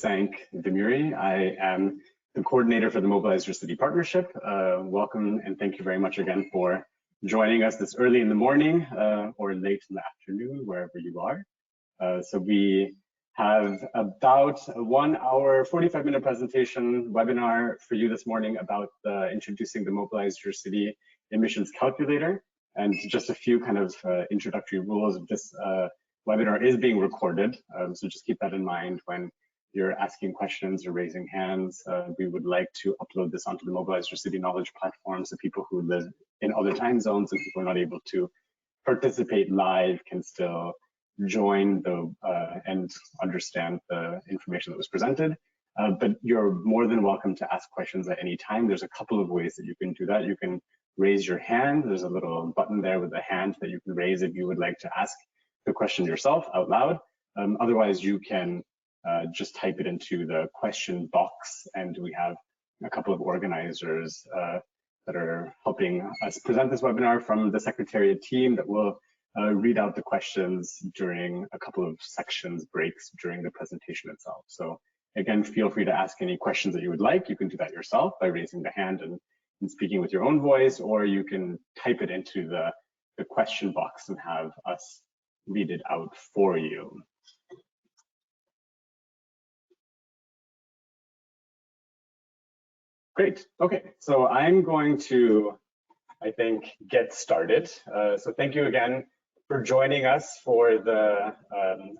Sank Vimuri. I am the coordinator for the Mobilize Your City Partnership. Welcome and thank you very much again for joining us this early in the morning or late in the afternoon, wherever you are. So we have about a 1 hour, 45-minute presentation webinar for you this morning about introducing the Mobilize Your City Emissions Calculator. And just a few kind of introductory rules. This webinar is being recorded, so just keep that in mind when you're asking questions or raising hands. We would like to upload this onto the Mobilize Your City Knowledge platform so people who live in other time zones and people who are not able to participate live can still join and understand the information that was presented. But you're more than welcome to ask questions at any time. There's a couple of ways that you can do that. You can raise your hand. There's a little button there with a hand that you can raise if you would like to ask the question yourself out loud. Otherwise, you can just type it into the question box, and we have a couple of organizers that are helping us present this webinar from the Secretariat team that will read out the questions during a couple of sections breaks during the presentation itself. So again, feel free to ask any questions that you would like. You can do that yourself by raising the hand and speaking with your own voice, or you can type it into the question box and have us read it out for you. Great. Okay, so I'm going to, I think, get started. So thank you again for joining us for the,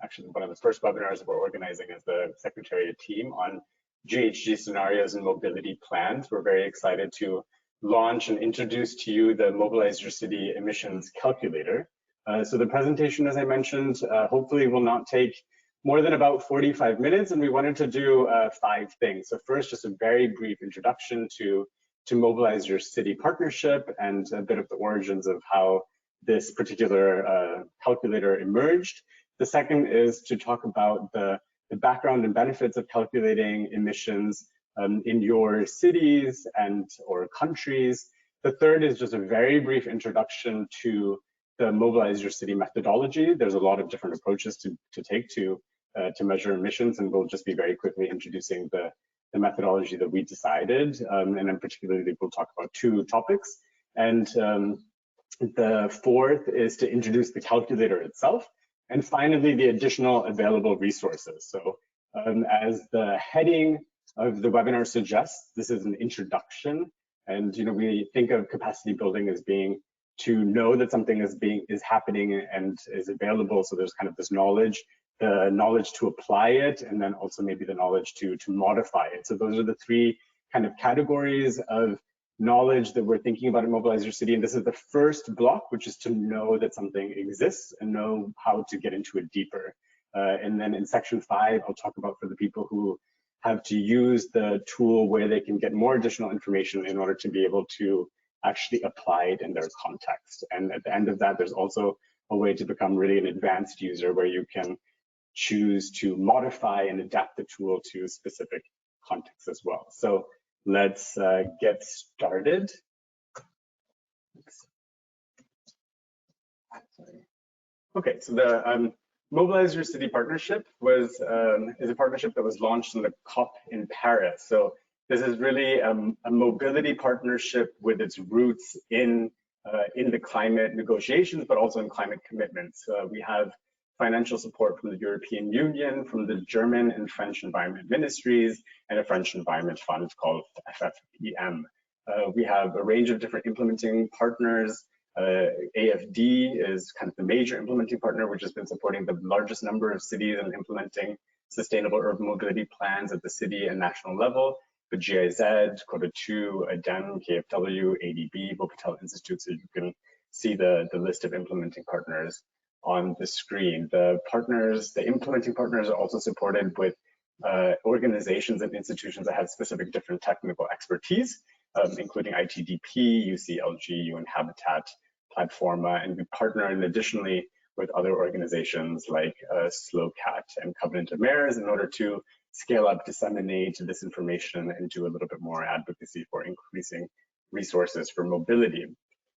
actually one of the first webinars that we're organizing as the Secretariat team on GHG scenarios and mobility plans. We're very excited to launch and introduce to you the Mobilize Your City Emissions Calculator. So the presentation, as I mentioned, hopefully will not take more than about 45 minutes, and we wanted to do 5 things. So first, just a very brief introduction to Mobilize Your City Partnership and a bit of the origins of how this particular calculator emerged. The second is to talk about the background and benefits of calculating emissions in your cities and or countries. The third is just a very brief introduction to the Mobilize Your City methodology. There's a lot of different approaches to take to measure emissions, and we'll just be very quickly introducing the methodology that we decided. And then particularly we'll talk about 2 topics. And the fourth is to introduce the calculator itself. And finally, the additional available resources. So as the heading of the webinar suggests, this is an introduction. And we think of capacity building as being to know that something is happening and is available. So there's kind of this knowledge, the knowledge to apply it, and then also maybe the knowledge to modify it. So those are the 3 kind of categories of knowledge that we're thinking about in Mobilize Your City. And this is the first block, which is to know that something exists and know how to get into it deeper. And then in section 5, I'll talk about for the people who have to use the tool where they can get more additional information in order to be able to actually apply it in their context. And at the end of that, there's also a way to become really an advanced user where you can choose to modify and adapt the tool to specific contexts as well. So let's get started. Okay, so the Mobilize Your City partnership is a partnership that was launched in the COP in Paris. So this is really a mobility partnership with its roots in the climate negotiations, but also in climate commitments. We have financial support from the European Union, from the German and French Environment Ministries, and a French Environment Fund called FFEM. We have a range of different implementing partners. AFD is kind of the major implementing partner, which has been supporting the largest number of cities and implementing sustainable urban mobility plans at the city and national level. But GIZ, Quota 2, ADEM, KFW, ADB, Wuppertal Institute, so you can see the list of implementing partners on the screen. The implementing partners are also supported with organizations and institutions that have specific different technical expertise, including ITDP, UCLG, UN Habitat, Platforma, and we partner additionally with other organizations like SLOCAT and Covenant of Mayors in order to scale up, disseminate this information, and do a little bit more advocacy for increasing resources for mobility.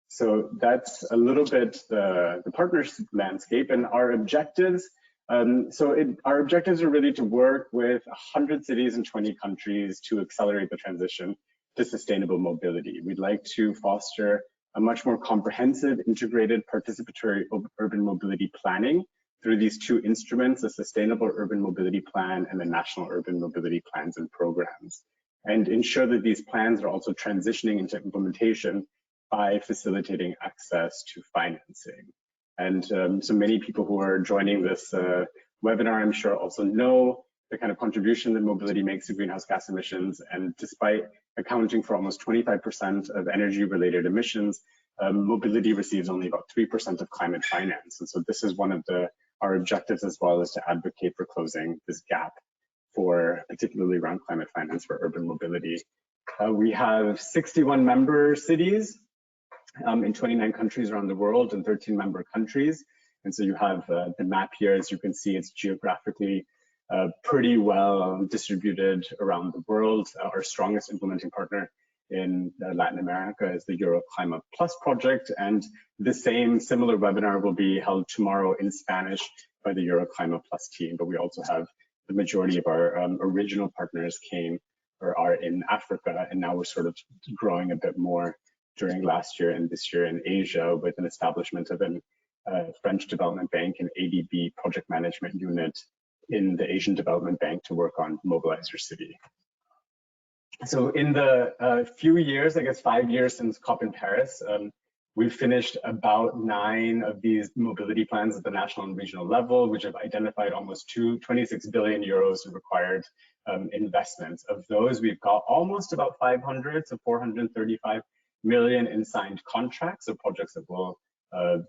So that's a little bit the partnership landscape, and our objectives Our objectives are really to work with 100 cities in 20 countries to accelerate the transition to sustainable mobility. We'd like to foster a much more comprehensive, integrated, participatory urban mobility planning through these two instruments, the Sustainable Urban Mobility Plan and the National Urban Mobility Plans and Programs, and ensure that these plans are also transitioning into implementation by facilitating access to financing. And so many people who are joining this webinar, I'm sure, also know the kind of contribution that mobility makes to greenhouse gas emissions. And despite accounting for almost 25% of energy-related emissions, mobility receives only about 3% of climate finance. And so this is one of our objectives as well, is to advocate for closing this gap for particularly around climate finance for urban mobility. We have 61 member cities in 29 countries around the world and 13 member countries. And so you have the map here. As you can see, it's geographically pretty well distributed around the world. Our strongest implementing partner in Latin America is the Euro Climate Plus project, and the similar webinar will be held tomorrow in Spanish by the Euro Climate Plus team. But we also have the majority of our original partners are in Africa, and now we're sort of growing a bit more during last year and this year in Asia with an establishment of a French Development Bank and ADB project management unit in the Asian Development Bank to work on Mobilize Your City. So in the few years, I guess 5 years since COP in Paris, we've finished about 9 of these mobility plans at the national and regional level, which have identified almost 26 billion euros in required investments. Of those, we've got almost about 500 to 435 million in signed contracts, so projects that will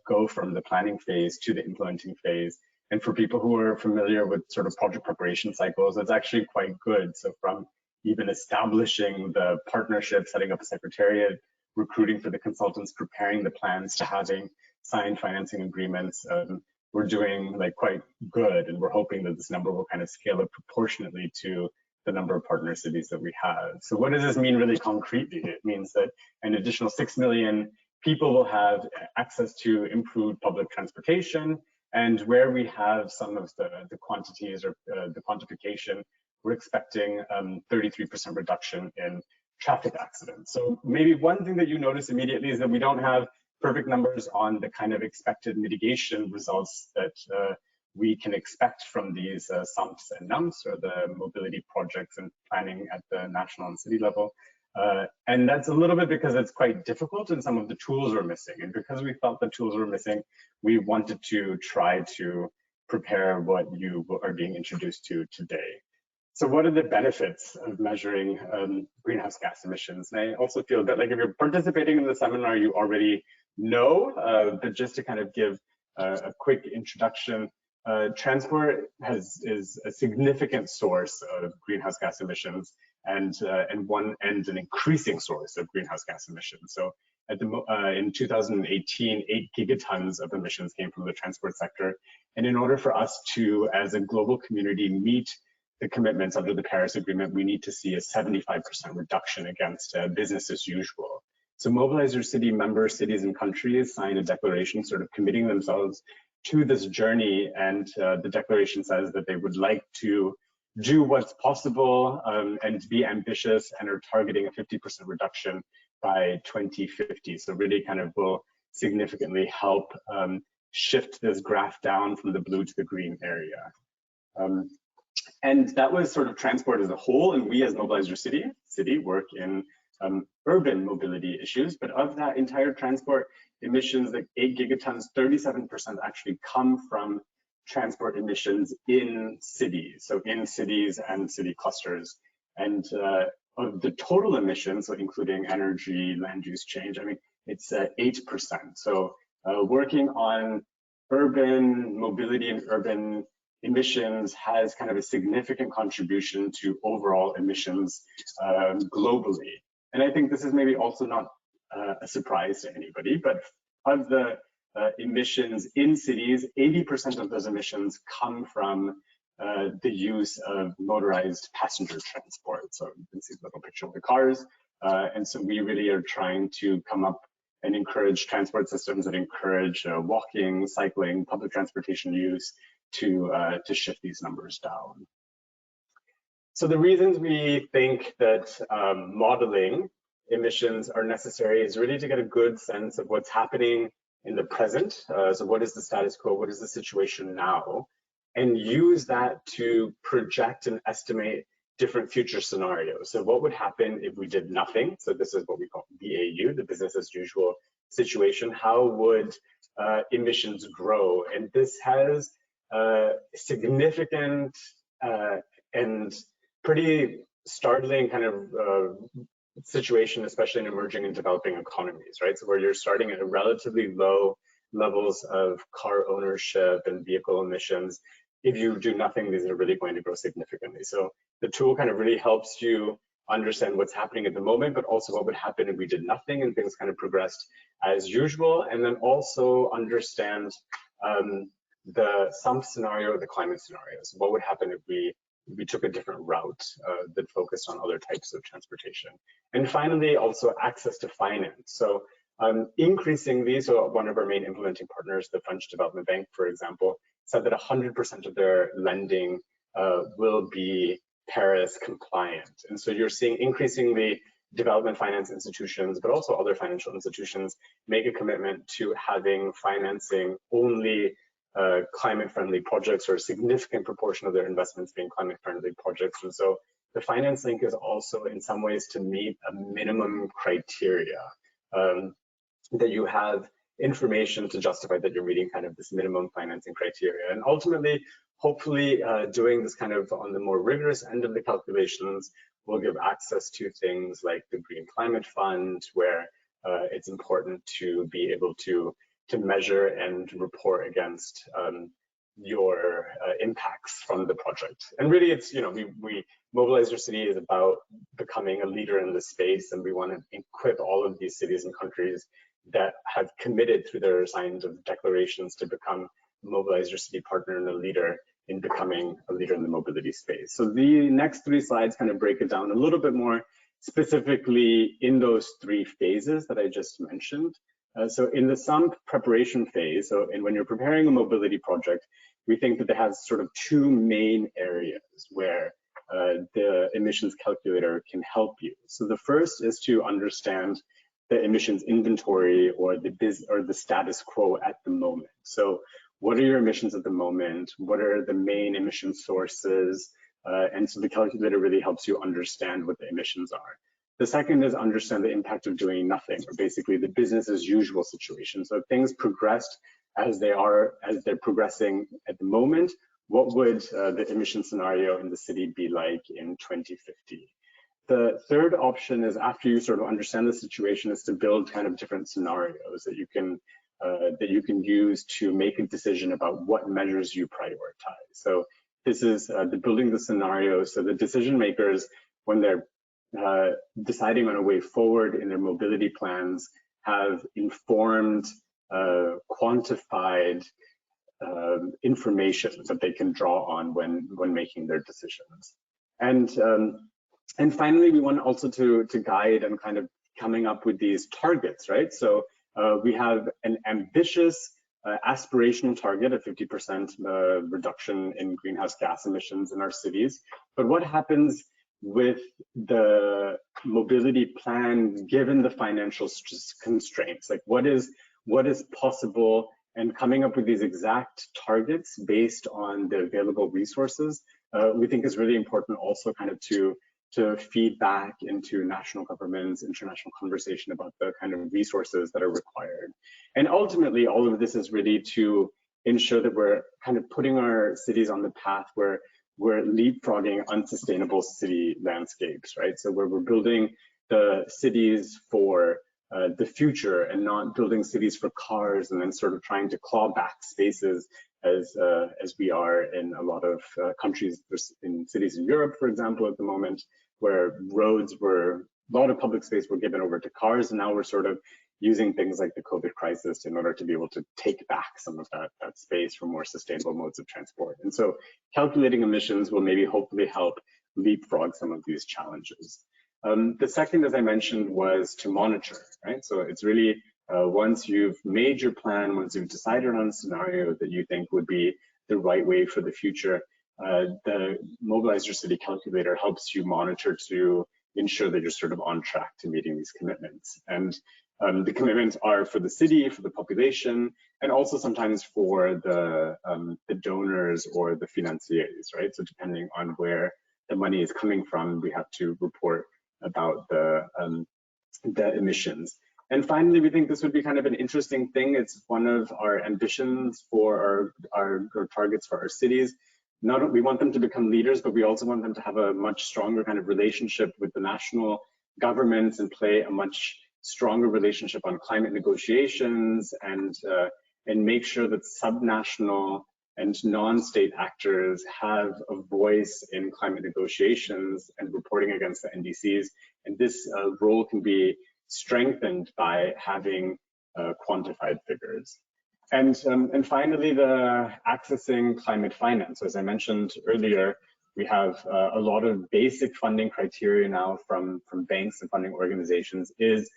go from the planning phase to the implementing phase. And for people who are familiar with sort of project preparation cycles, that's actually quite good. So from even establishing the partnership, setting up a secretariat, recruiting for the consultants, preparing the plans, to having signed financing agreements, we're doing like quite good. And we're hoping that this number will kind of scale up proportionately to the number of partner cities that we have. So what does this mean really concretely? It means that an additional 6 million people will have access to improved public transportation. And where we have some of the quantities or the quantification, we're expecting 33% reduction in traffic accidents. So maybe one thing that you notice immediately is that we don't have perfect numbers on the kind of expected mitigation results that we can expect from these SUMPs and NUMPs, or the mobility projects and planning at the national and city level. And that's a little bit because it's quite difficult and some of the tools are missing. And because we felt the tools were missing, we wanted to try to prepare what you are being introduced to today. So what are the benefits of measuring greenhouse gas emissions? And I also feel that, like, if you're participating in the seminar, you already know, but just to kind of give a quick introduction, transport is a significant source of greenhouse gas emissions, and an increasing source of greenhouse gas emissions. So in 2018, 8 gigatons of emissions came from the transport sector. And in order for us to, as a global community, meet the commitments under the Paris Agreement, we need to see a 75% reduction against business as usual. So Mobilize Your City member cities and countries signed a declaration sort of committing themselves to this journey. And the declaration says that they would like to do what's possible and be ambitious, and are targeting a 50% reduction by 2050. So really kind of will significantly help shift this graph down from the blue to the green area. And that was sort of transport as a whole, and we as Mobilize Your City work in urban mobility issues. But of that entire transport emissions, like 8 gigatons, 37% actually come from transport emissions in cities, so in cities and city clusters. And of the total emissions, so including energy, land use change, I mean, it's 8%. So working on urban mobility and urban emissions has kind of a significant contribution to overall emissions globally. And I think this is maybe also not a surprise to anybody, but of the emissions in cities, 80% of those emissions come from the use of motorized passenger transport. So you can see the little picture of the cars. And so we really are trying to come up and encourage transport systems that encourage walking, cycling, public transportation use, to shift these numbers down. So the reasons we think that modeling emissions are necessary is really to get a good sense of what's happening in the present. So what is the status quo? What is the situation now? And use that to project and estimate different future scenarios. So what would happen if we did nothing? So this is what we call BAU, the business as usual situation. How would emissions grow? And this has significant and pretty startling kind of situation, especially in emerging and developing economies, right? So where you're starting at relatively low levels of car ownership and vehicle emissions. If you do nothing, these are really going to grow significantly. So the tool kind of really helps you understand what's happening at the moment, but also what would happen if we did nothing and things kind of progressed as usual. And then also understand some scenario, the climate scenarios. What would happen if we took a different route that focused on other types of transportation? And finally, also access to finance. So increasingly, so one of our main implementing partners, the French Development Bank, for example, said that 100% of their lending will be Paris compliant. And so you're seeing increasingly development finance institutions, but also other financial institutions make a commitment to having financing only climate-friendly projects, or a significant proportion of their investments being climate-friendly projects. And so the finance link is also in some ways to meet a minimum criteria, that you have information to justify that you're meeting kind of this minimum financing criteria. And ultimately, hopefully doing this kind of on the more rigorous end of the calculations will give access to things like the Green Climate Fund, where it's important to be able to measure and report against your impacts from the project. And really, it's, you know, we Mobilize Your City is about becoming a leader in this space, and we want to equip all of these cities and countries that have committed through their signed declarations to become Mobilize Your City partner and a leader in becoming a leader in the mobility space. So the next three slides kind of break it down a little bit more specifically in those three phases that I just mentioned. So in the sump preparation phase, and when you're preparing a mobility project, we think that it has sort of two main areas where the emissions calculator can help you. So the first is to understand the emissions inventory, or the status quo at the moment. So what are your emissions at the moment? What are the main emission sources? And so the calculator really helps you understand what the emissions are. The second is understand the impact of doing nothing, or basically the business as usual situation. So if things progressed as they're progressing at the moment, what would the emission scenario in the city be like in 2050? The third option is, after you sort of understand the situation, is to build kind of different scenarios that you can use to make a decision about what measures you prioritize. So this is the building the scenarios. So the decision makers, when they're deciding on a way forward in their mobility plans, have informed, quantified information that they can draw on when making their decisions. And finally, we want also to guide and kind of coming up with these targets, right? So we have an ambitious aspirational target of 50% reduction in greenhouse gas emissions in our cities. But what happens with the mobility plan given the financial constraints? Like what is possible, and coming up with these exact targets based on the available resources, we think is really important also kind of to feed back into national governments, international conversation about the kind of resources that are required. And ultimately, all of this is really to ensure that we're kind of putting our cities on the path where we're leapfrogging unsustainable city landscapes, right? So where we're building the cities for the future, and not building cities for cars and then sort of trying to claw back spaces as we are in a lot of countries, in cities in Europe, for example, at the moment, where roads were, a lot of public space were given over to cars, and now we're sort of using things like the COVID crisis in order to be able to take back some of that space for more sustainable modes of transport. And so calculating emissions will maybe hopefully help leapfrog some of these challenges. The second, as I mentioned, was to monitor, right? So it's really, once you've made your plan, once you've decided on a scenario that you think would be the right way for the future. The Mobilize Your City Calculator helps you monitor to ensure that you're sort of on track to meeting these commitments. And the commitments are for the city, for the population, and also sometimes for the donors or the financiers, right? So depending on where the money is coming from, we have to report about the emissions. And finally, we think this would be kind of an interesting thing. It's one of our ambitions for our targets for our cities. Not only we want them to become leaders, but we also want them to have a much stronger kind of relationship with the national governments and play a much stronger relationship on climate negotiations and make sure that subnational and non-state actors have a voice in climate negotiations and reporting against the NDCs. And this role can be strengthened by having quantified figures. And finally, the accessing climate finance. So as I mentioned earlier, we have a lot of basic funding criteria now from banks and funding organizations is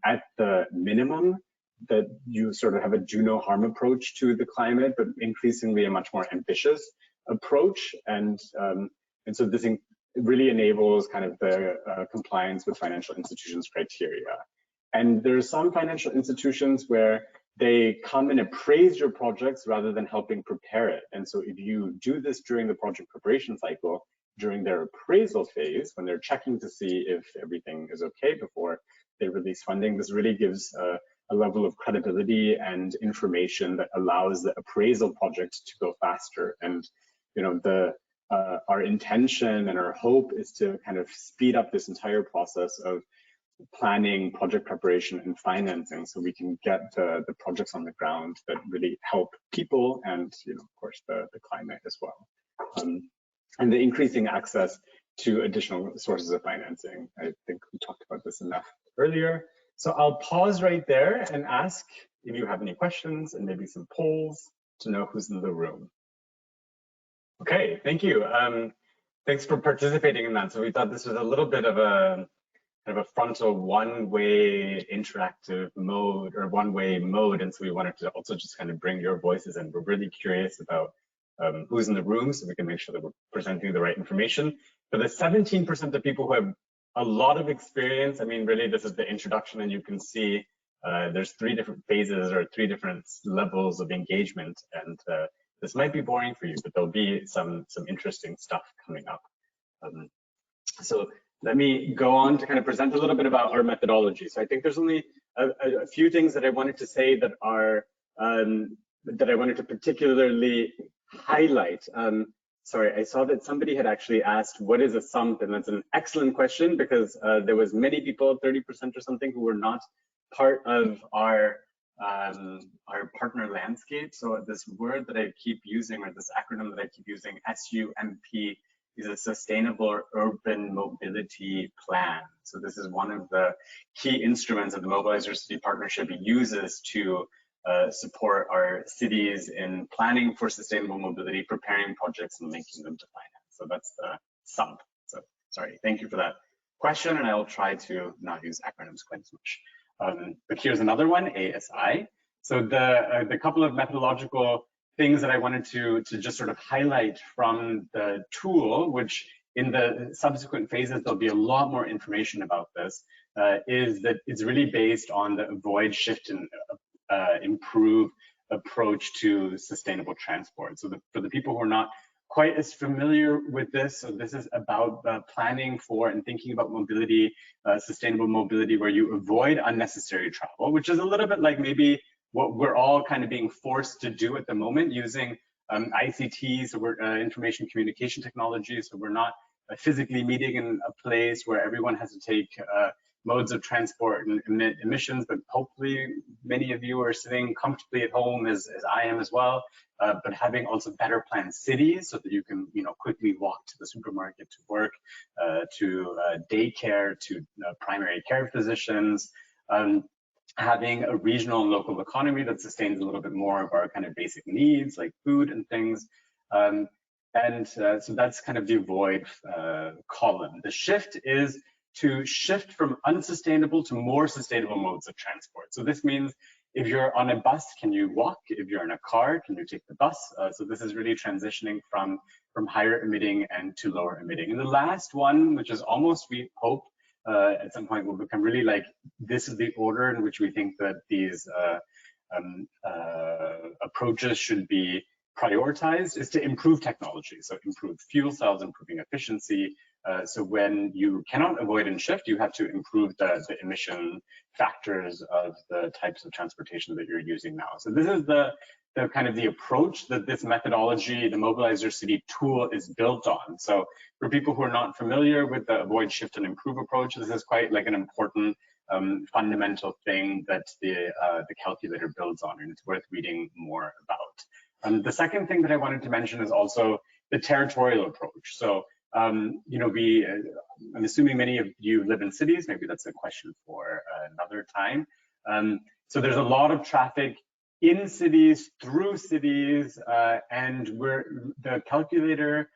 at the minimum that you sort of have a do no harm approach to the climate, but increasingly a much more ambitious approach. And so this really enables kind of the compliance with financial institutions criteria. And there are some financial institutions where they come and appraise your projects rather than helping prepare it. And so if you do this during the project preparation cycle, during their appraisal phase, when they're checking to see if everything is okay before they release funding, this really gives a level of credibility and information that allows the appraisal project to go faster. And our intention and our hope is to kind of speed up this entire process of planning, project preparation, and financing, so we can get the projects on the ground that really help people and, of course, the climate as well. And the increasing access to additional sources of financing. I think we talked about this enough earlier. So I'll pause right there and ask if you have any questions and maybe some polls to know who's in the room. Okay, thank you. Thanks for participating in that. So we thought this was a little bit of a kind of a frontal one-way interactive mode or one-way mode, and so we wanted to also just kind of bring your voices in. We're really curious about who's in the room so we can make sure that we're presenting the right information. For the 17% of people who have a lot of experience, I mean, really this is the introduction, and you can see there's 3 different phases or 3 different levels of engagement, and this might be boring for you, but there'll be some interesting stuff coming up. So let me go on to kind of present a little bit about our methodology. So I think there's only a few things that I wanted to say that are that I wanted to particularly highlight. Sorry, I saw that somebody had actually asked, what is a sump? And that's an excellent question, because there was many people, 30% or something, who were not part of our partner landscape. So this word that I keep using, or this acronym that I keep using, SUMP, is a Sustainable Urban Mobility Plan. So this is one of the key instruments that the Mobilize Your City partnership uses to support our cities in planning for sustainable mobility, preparing projects, and linking them to finance. So that's the SUMP. So sorry, thank you for that question, and I'll try to not use acronyms quite as much. But here's another one, ASI. So the couple of methodological things that I wanted to just sort of highlight from the tool, which in the subsequent phases, there'll be a lot more information about this, is that it's really based on the avoid, shift, and improve approach to sustainable transport. So for the people who are not quite as familiar with this, so this is about planning for and thinking about mobility, sustainable mobility, where you avoid unnecessary travel, which is a little bit like maybe what we're all kind of being forced to do at the moment using ICT, so we're information communication technology. So we're not physically meeting in a place where everyone has to take modes of transport and emit emissions, but hopefully many of you are sitting comfortably at home as I am as well, but having also better planned cities so that you can quickly walk to the supermarket, to work, to daycare, to primary care physicians, having a regional and local economy that sustains a little bit more of our kind of basic needs like food and things. So that's kind of the avoid column. The shift is to shift from unsustainable to more sustainable modes of transport. So this means If you're on a bus, can you walk? If you're in a car, can you take the bus? So this is really transitioning from higher emitting and to lower emitting. And the last one, which is almost, we hope, at some point will become really like, this is the order in which we think that these approaches should be prioritized, is to improve technology. So improve fuel cells, improving efficiency. So when you cannot avoid and shift, you have to improve the emission factors of the types of transportation that you're using now. So this is the kind of the approach that this methodology, the Mobilize Your City tool, is built on. So for people who are not familiar with the avoid, shift, and improve approach, this is quite like an important fundamental thing that the calculator builds on, and it's worth reading more about. The second thing that I wanted to mention is also the territorial approach. So you know, I'm assuming many of you live in cities. Maybe that's a question for another time. So there's a lot of traffic in cities, through cities, and the calculator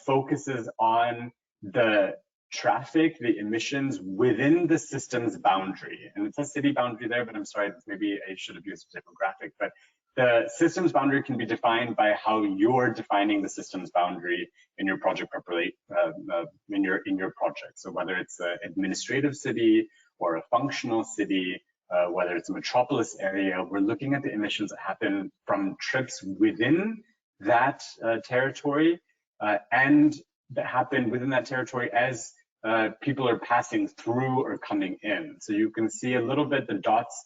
focuses on the traffic, the emissions within the system's boundary. And it says city boundary there, but I'm sorry, maybe I should have used a different graphic. But the system's boundary can be defined by how you're defining the system's boundary in your project preparation, in your project. So whether it's an administrative city or a functional city, whether it's a metropolis area, we're looking at the emissions that happen from trips within that territory and that happen within that territory as people are passing through or coming in. So you can see a little bit the dots.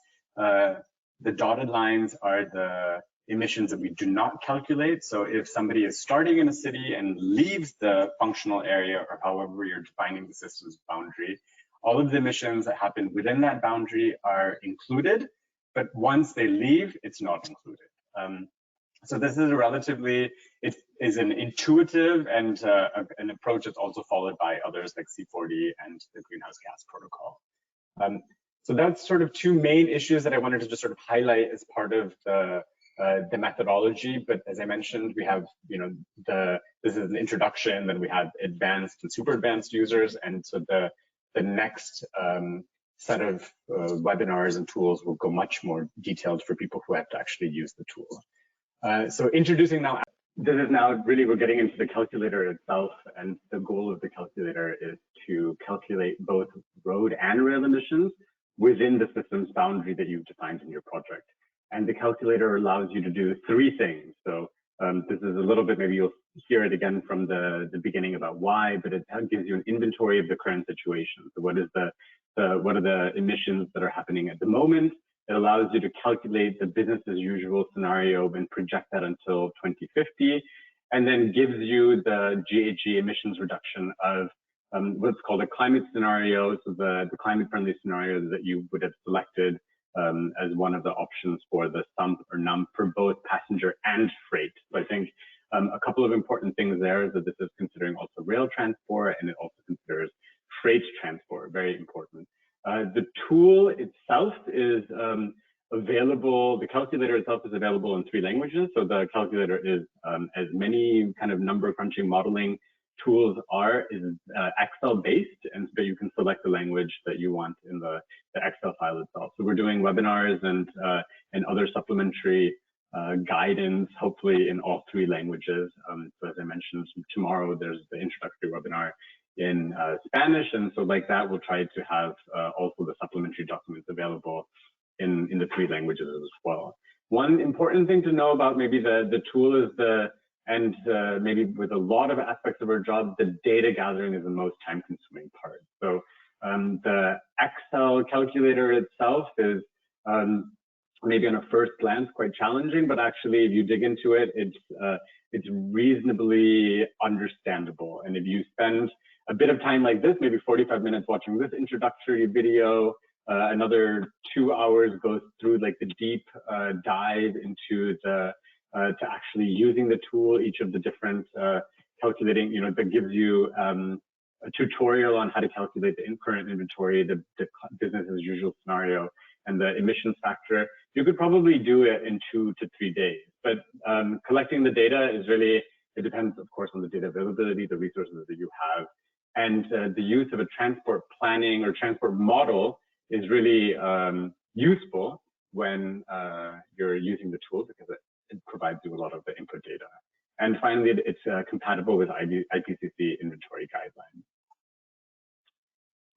The dotted lines are the emissions that we do not calculate. So if somebody is starting in a city and leaves the functional area, or however you're defining the system's boundary, all of the emissions that happen within that boundary are included, but once they leave, it's not included. So this is a relatively, it is an intuitive and an approach that's also followed by others like C40 and the greenhouse gas protocol. So that's sort of two main issues that I wanted to just sort of highlight as part of the methodology. But as I mentioned, we have, you know, this is an introduction, then we have advanced and super advanced users, and so the next set of webinars and tools will go much more detailed for people who have to actually use the tool. So introducing now, this is now really, we're getting into the calculator itself, and the goal of the calculator is to calculate both road and rail emissions within the system's boundary that you've defined in your project. And the calculator allows you to do three things. So this is a little bit, maybe you'll hear it again from the beginning about why, but it gives you an inventory of the current situation. So what are the emissions that are happening at the moment? It allows you to calculate the business as usual scenario and project that until 2050, and then gives you the GHG emissions reduction of what's called a climate scenario, so the climate friendly scenario that you would have selected as one of the options for the sump or nump for both passenger and freight. So I think a couple of important things there is that this is considering also rail transport, and it also considers freight transport, very important. The tool itself is available, the calculator itself is available in 3 languages. So the calculator is, as many kind of number crunching modeling tools is Excel based, and so you can select the language that you want in the Excel file itself. So we're doing webinars and other supplementary guidance, hopefully in all 3 languages. So as I mentioned, tomorrow there's the introductory webinar in Spanish, and so like that we'll try to have also the supplementary documents available in the 3 languages as well. One important thing to know about maybe the tool is maybe with a lot of aspects of our job, the data gathering is the most time-consuming part. So the Excel calculator itself is maybe on a first glance quite challenging, but actually if you dig into it, it's reasonably understandable. And if you spend a bit of time like this, maybe 45 minutes watching this introductory video, another 2 hours goes through like the deep dive into to actually using the tool, each of the different calculating, you know, that gives you a tutorial on how to calculate the current inventory, the business as usual scenario, and the emissions factor. You could probably do it in 2 to 3 days, but collecting the data is really, it depends, of course, on the data availability, the resources that you have, and the use of a transport planning or transport model is really useful when you're using the tool, because it provides you a lot of the input data. And finally, it's compatible with IPCC inventory guidelines.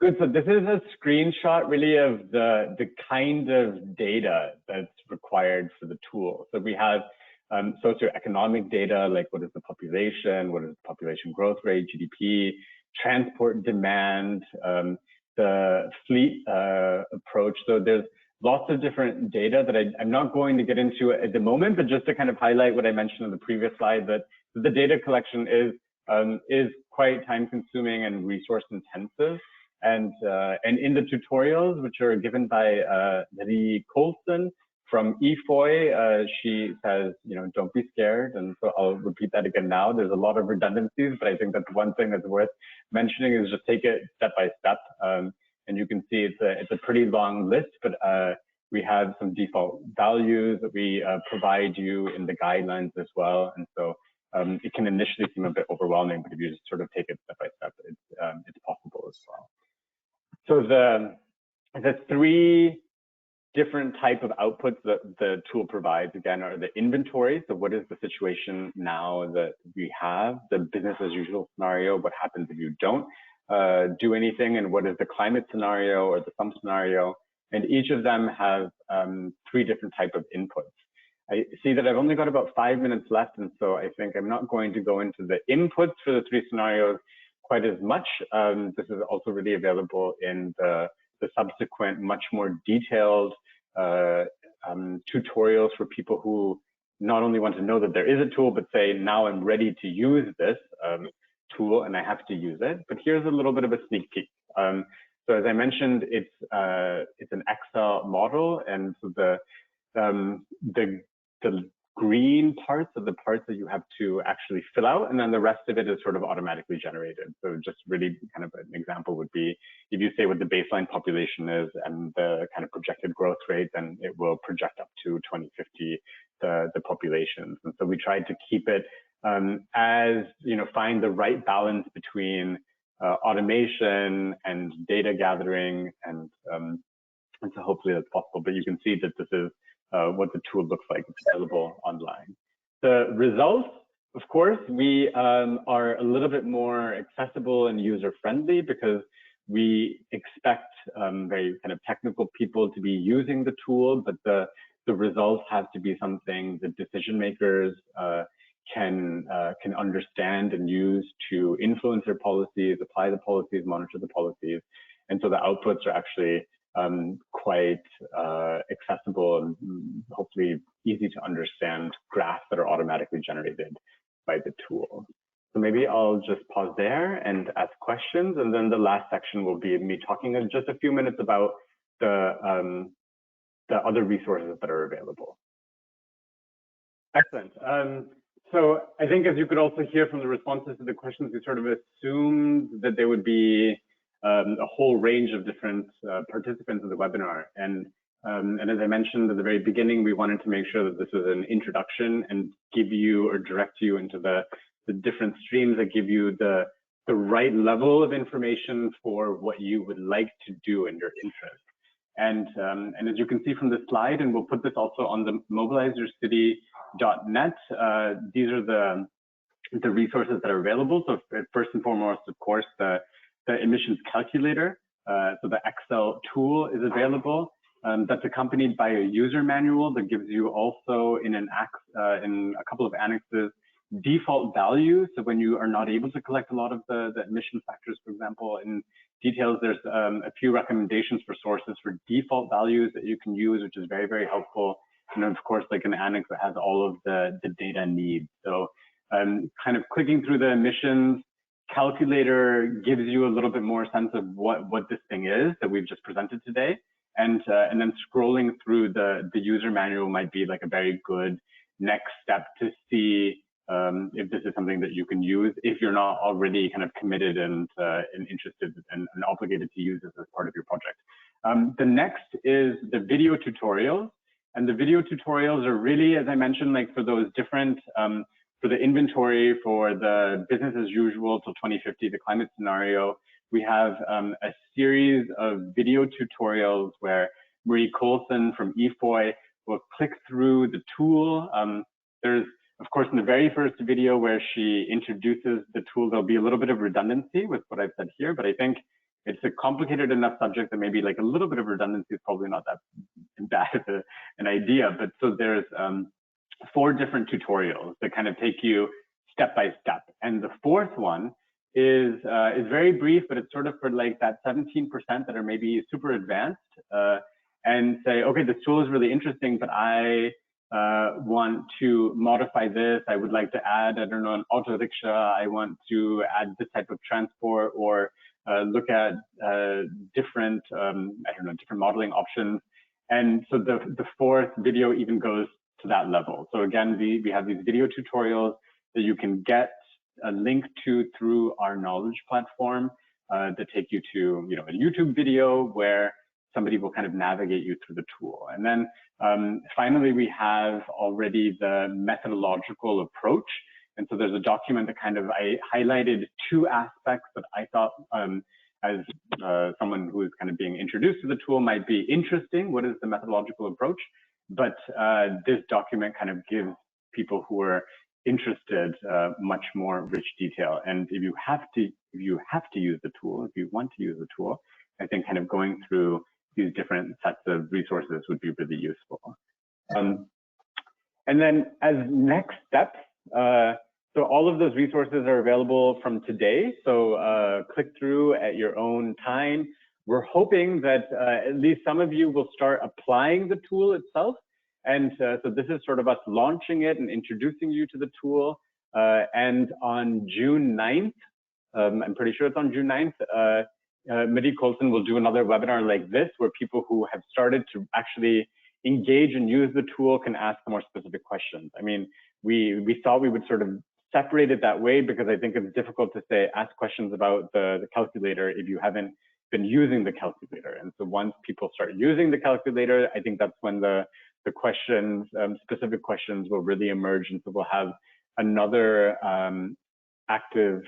Good, so this is a screenshot really of the kind of data that's required for the tool. So we have socioeconomic data, like what is the population, what is the population growth rate, GDP, transport demand, the fleet approach. So there's lots of different data that I'm not going to get into at the moment, but just to kind of highlight what I mentioned in the previous slide, that the data collection is quite time consuming and resource intensive. And in the tutorials, which are given by Marie Colson from EFOI, she says, don't be scared. And so I'll repeat that again now. There's a lot of redundancies, but I think that's one thing that's worth mentioning is just take it step by step. And you can see it's a pretty long list, but we have some default values that we provide you in the guidelines as well. And so it can initially seem a bit overwhelming, but if you just sort of take it step by step, it's possible as well. So the three different type of outputs that the tool provides, again, are the inventory. So what is the situation now that we have? The business as usual scenario, what happens if you don't do anything? And what is the climate scenario or the sum scenario? And each of them have three different type of inputs. I see that I've only got about 5 minutes left. And so I think I'm not going to go into the inputs for the three scenarios quite as much. This is also really available in the subsequent, much more detailed tutorials for people who not only want to know that there is a tool, but say, now I'm ready to use this tool and I have to use it. But here's a little bit of a sneak peek. So as I mentioned, it's an Excel model, and so the green parts are the parts that you have to actually fill out, and then the rest of it is sort of automatically generated. So just really kind of an example would be if you say what the baseline population is and the kind of projected growth rate, then it will project up to 2050 the populations. And so we tried to keep it as, find the right balance between automation and data gathering, and so hopefully that's possible. But you can see that this is what the tool looks like. It's available online. The results, of course, we are a little bit more accessible and user-friendly because we expect very kind of technical people to be using the tool, but the results have to be something that decision makers can understand and use to influence their policies, apply the policies, monitor the policies. And so the outputs are actually quite accessible and hopefully easy to understand graphs that are automatically generated by the tool. So maybe I'll just pause there and ask questions, and then the last section will be me talking in just a few minutes about the other resources that are available. Excellent. So I think, as you could also hear from the responses to the questions, we sort of assumed that there would be a whole range of different participants in the webinar. And as I mentioned at the very beginning, we wanted to make sure that this was an introduction and give you or direct you into the different streams that give you the right level of information for what you would like to do in your interest. And as you can see from the slide, and we'll put this also on the MobiliseYourCity.net, these are the resources that are available. So first and foremost, of course, the emissions calculator. So the Excel tool is available. That's accompanied by a user manual that gives you also in a couple of annexes default values. So when you are not able to collect a lot of the emission factors, for example, in details, there's a few recommendations for sources for default values that you can use, which is very, very helpful. And of course, like an annex that has all of the data needs. So kind of clicking through the emissions calculator gives you a little bit more sense of what this thing is that we've just presented today. And then scrolling through the user manual might be like a very good next step to see if this is something that you can use if you're not already kind of committed and interested and obligated to use this as part of your project. The next is the video tutorials. And the video tutorials are really, as I mentioned, like for those different, for the inventory, for the business as usual till 2050, the climate scenario, we have a series of video tutorials where Marie Coulson from EFOI will click through the tool. There's, of course, in the very first video where she introduces the tool, there'll be a little bit of redundancy with what I've said here, but I think it's a complicated enough subject that maybe like a little bit of redundancy is probably not that bad of an idea. But so there's 4 different tutorials that kind of take you step by step. And the 4th one is very brief, but it's sort of for like that 17% that are maybe super advanced and say, okay, this tool is really interesting, but I want to modify this. I would like to add, I don't know, an auto rickshaw. I want to add this type of transport, or look at different, I don't know, different modeling options. And so the 4th video even goes to that level. So again, we have these video tutorials that you can get a link to through our knowledge platform that take you to, you know, a YouTube video where somebody will kind of navigate you through the tool. And then finally, we have already the methodological approach. And so there's a document that kind of, I highlighted 2 aspects that I thought as someone who is kind of being introduced to the tool might be interesting. What is the methodological approach? But this document kind of gives people who are interested much more rich detail. And if you have to use the tool, if you want to use the tool, I think kind of going through these different sets of resources would be really useful. And then as next steps, so all of those resources are available from today. So click through at your own time. We're hoping that at least some of you will start applying the tool itself. And so this is sort of us launching it and introducing you to the tool. And on June 9th, I'm pretty sure it's on June 9th, Marie Coulson will do another webinar like this, where people who have started to actually engage and use the tool can ask more specific questions. I mean, we thought we would sort of separate it that way because I think it's difficult to say, ask questions about the calculator if you haven't been using the calculator. And so once people start using the calculator, I think that's when the questions, specific questions will really emerge. And so we'll have another active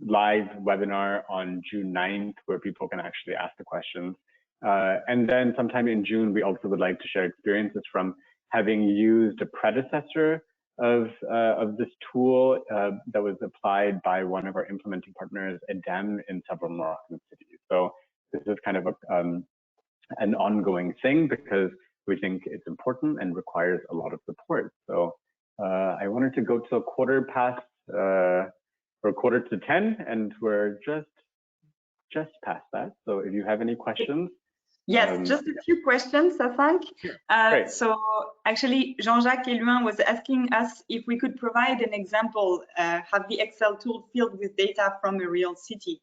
live webinar on June 9th where people can actually ask the questions. And then sometime in June, we also would like to share experiences from having used a predecessor of this tool that was applied by one of our implementing partners, EDEM, in several Moroccan cities. So this is kind of an ongoing thing because we think it's important and requires a lot of support. So I wanted to go to 10:15, and we're just past that. So if you have any questions. Yes, just a few questions, I think. So actually, Jean-Jacques Eluin was asking us if we could provide an example, have the Excel tool filled with data from a real city.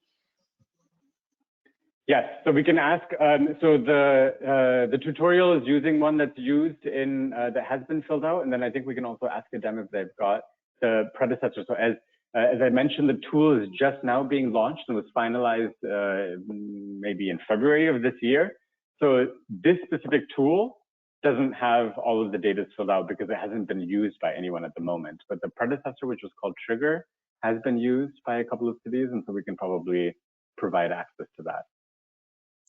Yes, so we can ask, so the tutorial is using one that's used in, that has been filled out. And then I think we can also ask them if they've got the predecessor. So as I mentioned, the tool is just now being launched and was finalized maybe in February of this year. So this specific tool doesn't have all of the data filled out because it hasn't been used by anyone at the moment. But the predecessor, which was called Trigger, has been used by a couple of cities. And so we can probably provide access to that.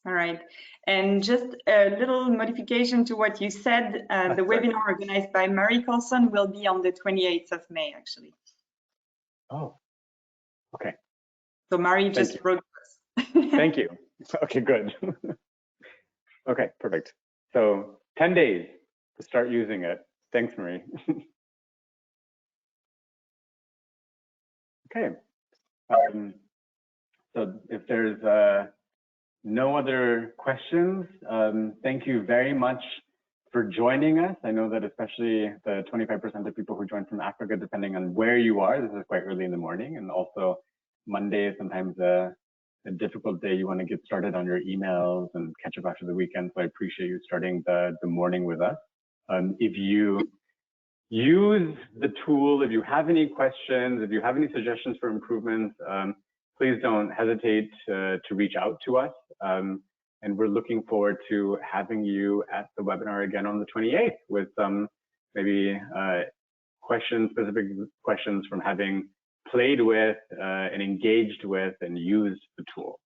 All right. And just a little modification to what you said, the webinar organized by Marie Coulson will be on the 28th of May, actually. Oh, okay. So Marie just wrote us. Thank you. Okay, good. Okay, perfect. So 10 days to start using it. Thanks, Marie. Okay. So if there's no other questions, thank you very much for joining us. I know that especially the 25% of people who join from Africa, depending on where you are, this is quite early in the morning, and also Monday is sometimes a difficult day. You want to get started on your emails and catch up after the weekend. So I appreciate you starting the morning with us. If you use the tool, if you have any questions, if you have any suggestions for improvements, please don't hesitate to reach out to us. And we're looking forward to having you at the webinar again on the 28th with some maybe specific questions from having played with and engaged with and used the tool.